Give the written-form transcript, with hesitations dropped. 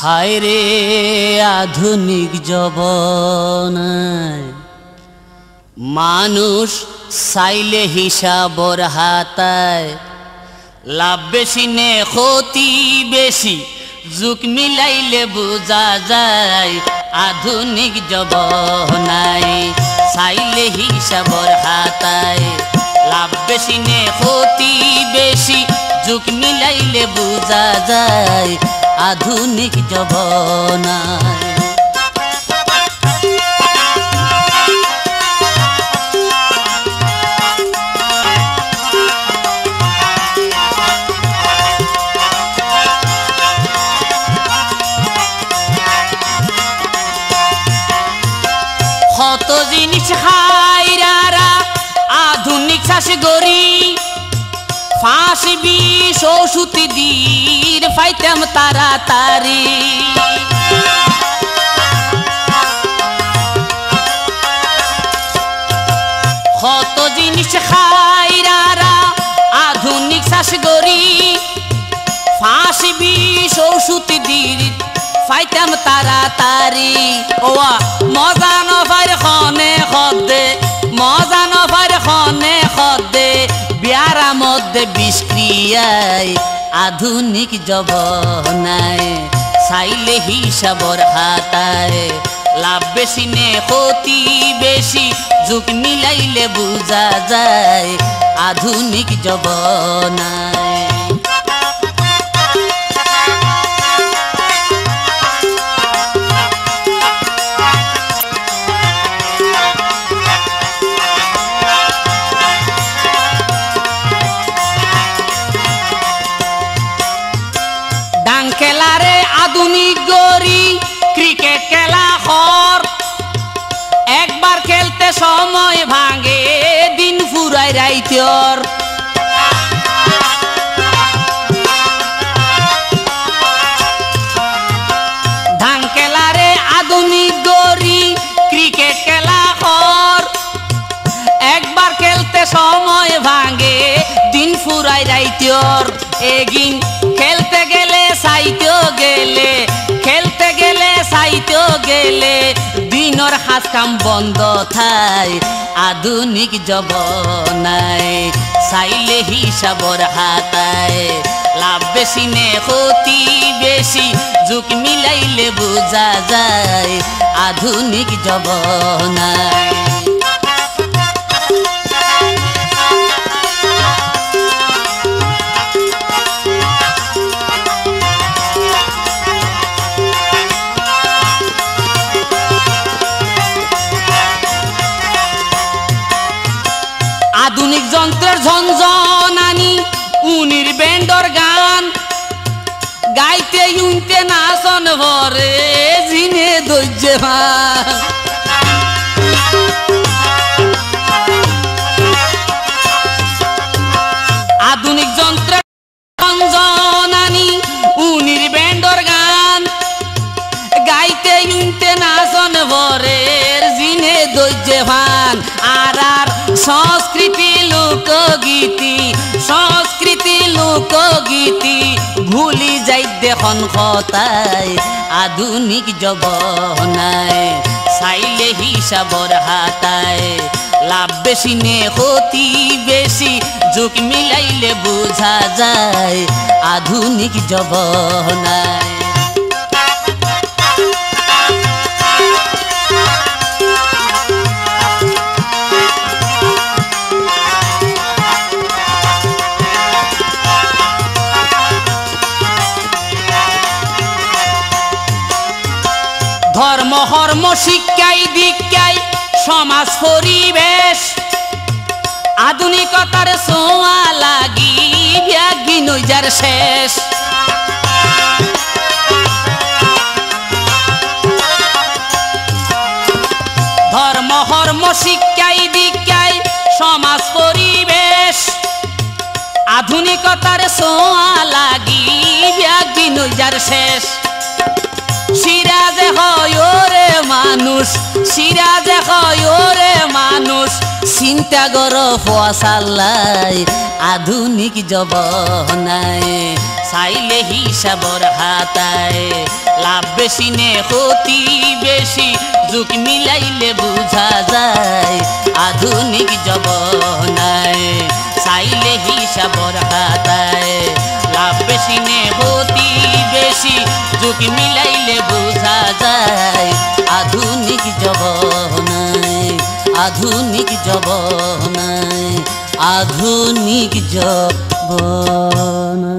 হায় রে আধুনিক জবনায় মানুষ চাইলে হিসাবর হাতায় লাভ বেশি নে ক্ষতি বেশি যুগ মিলাইলে বোঝা যায় আধুনিক জবনায় চাইলে হিসাবর হাতায় লাভ বেশি নে ক্ষতি বেশি যুগ মিলাইলে বোঝা যায় আধুনিক জবনায় কত জিনিস হাইরারা আধুনিক চাষ গরি ফাঁস বিষ ওষুধ দীর ফাইতাম তাড়াতাড়ি কত জিনিস হাইরারা আধুনিক চাষ গরি ফাঁস বিষ ওষুধ দীর ফাইতাম তাড়াতাড়ি ওয়া মজা নফার খনে খদে মজা নফার খনে খদে বিয়ারা মধ্যে বিষক্রিয়ায় আধুনিক জবনায় চাইলে হিসাবর হাতায় লাভ বেশি নে ক্ষতি বেশি যুগ মিলাইলে বোঝা যায় আধুনিক জবনায় খেলারে আধুনিক গরি ক্রিকেট খেলা হর একবার খেলতে সময় ভাঙে দিন ফুরাই রাইতর ধান খেলারে আধুনিক গরি ক্রিকেট খেলা হর একবার খেলতে সময় ভাঙে দিন ফুরাই রাইতর এগিন খেলতে গেলে সাইতেও গেলে খেলতে গেলে সাইতেও গেলে দিনর হাত কাম বন্ধ থাই আধুনিক জবনায় চাইলে হিসাবর হাতায় লাভ বেশি নে ক্ষতি বেশি যুগ মিলাইলে বোঝা যায় আধুনিক জবনায় আধুনিক যন্ত্রের ঝনঝনানি উনির ব্যান্ডর গান গাইতে উনতে নাচন ভরে জিনে ধৈর্যবান আধুনিক যন্ত্রের ঝনঝনানি উনির ব্যান্ডর গান গাইতে উনতে নাচন ভরে জিনে ধৈর্যবান আর সংস্কৃতি লোকগীতি ভুলি যাই দেখন কথায় আধুনিক জবনায় চাইলে হিসাবর হাতায় লাভ বেশি নে ক্ষতি বেশি যুগ মিলাইলে বোঝা যায় আধুনিক জবনায় ধর্ম হর্ম শিক্ষাই দীক্ষাই সমাজ পরিবেশ আধুনিকতার ছোঁয়া লাগি ব্যাগি নইজার শেষ ধর্ম হর্ম শিক্ষাই দীক্ষাই সমাজ পরিবেশ আধুনিকতার ছোঁয়া লাগি ব্যাগি নইজার শেষ সিরাজে হয় রে মানুষ সিরাজে হয় রে মানুষ চিন্তা কর ফসাল্লাই আধুনিক জবনায় চাইলে হিসাবর হাতায় লাভ বেশি নে ক্ষতি বেশি যুগ মিলাইলে বুঝা যায় আধুনিক জমানায় চাইলে হিসাবর খাতায় লাভ বেশি নে ক্ষতি বেশি যুগ মিলাইলে বুঝা যায় আধুনিক জমানায় আধুনিক জমানায় আধুনিক জমানায়।